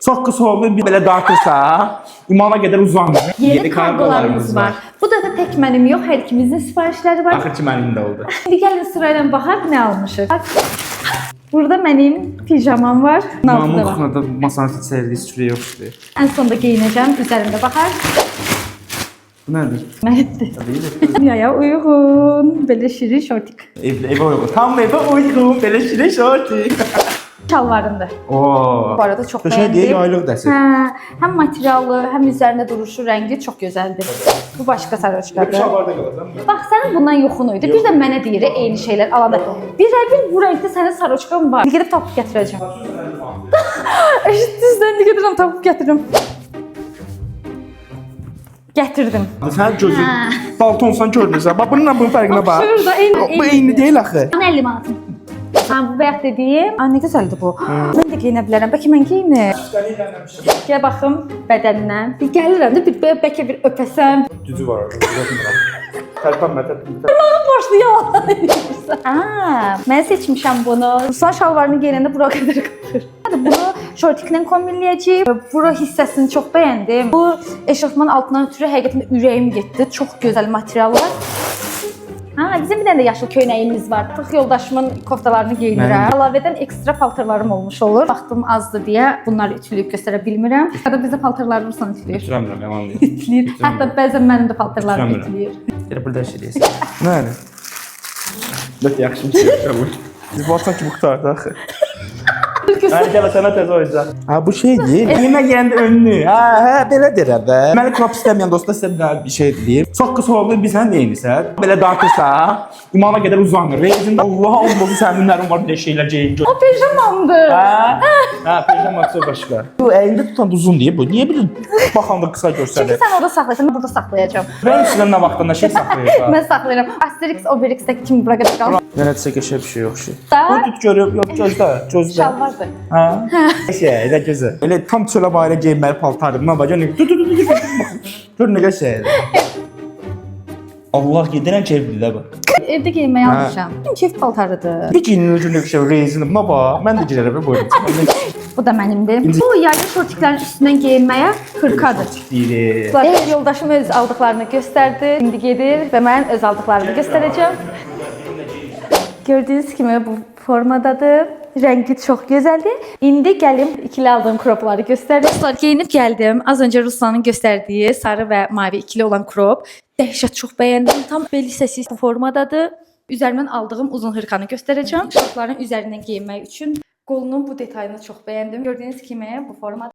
Çok kısa oldu, bir belə dartırsa, imana qədər uzanır. Yeni kargolarımız var. Bu da tek mənim yox, hər ikimizin sifarişləri var. Axır ki, mənim də oldu. Şimdi gəlin sırayla baxaq nə almışıq. Burada mənim pijamam var. Mamın Altında var. kuxuna da masanın sevdiği sürü yoxdur. Ən sonda geyinəcəm, üzərimdə baxar. Bu nədir? Mənimdir. Dünyaya uyğun, belə şirin şortik. Evə uyğun. Tam evə uyğun, belə şirin şortik. Şalvarımdır. Oo. Bu arada çok Şey beğendim. deyil, yaylıq dəsi. Hem materialı, hem üzerinde duruşu, rengi çok güzeldir. Bu başka sarhoşkadır. Şalvarda qalacam. Bax, sənin bundan yoxun idi. Bir də mənə deyir, eyni şeylər alanda. Bir bu renkdə sənin sarhoşkan var. Gedib tapıb gətirəcəm. Eşitdinizdən də gedirəm, tapıb gətirirəm. Gətirdim. Sən gözün daltonsan görünürsən. Bax, bununla bunun fərqinə bax. Şurada eyni. Bu eyni deyil axı. 50 manatım. Bu bəyək dediyim. Ay, nə gözəldir bu. Mən də geyinə bilərəm. Bəlkə mən geyinim. Gəl baxım bədəndən. Bir gəlirəm də bəlkə bir öpəsəm. Düzü var. Tərpənmə, tərpənmə. Başlı yalan. Mən seçmişəm bunu. Ruslan şalvarını geyinəndə bura qədər qalır. Bunu şortiklə kombinləyəcəyim. Bura hissəsini çox bəyəndim. Bu eşofman altından ötürü həqiqətən ürəyim getdi. Çox gözəl materiallar. Bizim bir dənə də yaşıl köynəyimiz var. Artıq yoldaşımın koftalarını geyinirəm. Əlavədən ekstra paltarlarım olmuş olur. Vaxtım azdır deyə bunları ütüləyib göstərə bilmirəm. Hətta bizdə paltarları Ruslan ütüləyir. Ütürəmirəm, yalan deyil. Ütüləyir. Hətta bəzən mənim də paltarlarımı ütüləyir. Gələ burada şey deyəsən. Nədir? Lət yaxşı bir şey yoxdur. Biz baxsan ki, bu qutardı axı. Mən gələ sənə təzə oyuncaq. Bu şeydir. Yemək yeyəndə önlü. Belə deyirəm də. Məni krop istəməyən dostlar sizə bir şey deyim. Çox qısa oldu, bizlə neyinisən? Belə dartırsa, imana qədər uzanır. Rezində Allah olmasın səninlərin var bir şeylər geyin. O pijamamdır. Pijaması başqa. Bu əlində tutan uzun deyib bu. Niyə bilin? Baxanda qısa Çünki göstərir. sən orada saxlayırsan, mən burada saxlayacağam. Mən sizdən nə vaxtında şey saxlayırsan? Mən saxlayıram. Asterix, Obelix'dəki kimi bura qədər qalır. Mənə desə qəşəng bir şey yox şey. Da? Bu tut görüb, yox gözlə, gözlə. Şalvardır. Şey, nə gözəl. Elə tam çölə bayra geyinməli paltardır. Mən bax, gör nə qəşəngdir. Allah gedirən ki, evlidə bax. Evdə geyinməyi almışam. Keyf paltarıdır. Bir giyinir günlük şey rezini. Buna bax, mən də girərəm buyurun. Bu da mənimdir. Bu yaylı şortiklərin üstündən geyinməyə 40-adır. Deyir. Yoldaşım öz aldıqlarını göstərdi. İndi gedir və mən öz aldıqlarımı göstərəcəm. Gördüyünüz kimi bu formadadır. Rəngi çox gözəldir. İndi gəlim ikili aldığım kropları göstərim. Dostlar, geyinib gəldim. Az öncə Ruslanın göstərdiyi sarı və mavi ikili olan krop. Dəhşət çox bəyəndim. Tam bel hissəsi bu formadadır. Üzərimdən aldığım uzun hırkanı göstərəcəm. Şortların üzərindən geyinmək üçün qolunun bu detayını çox bəyəndim. Gördüyünüz kimi bu formada.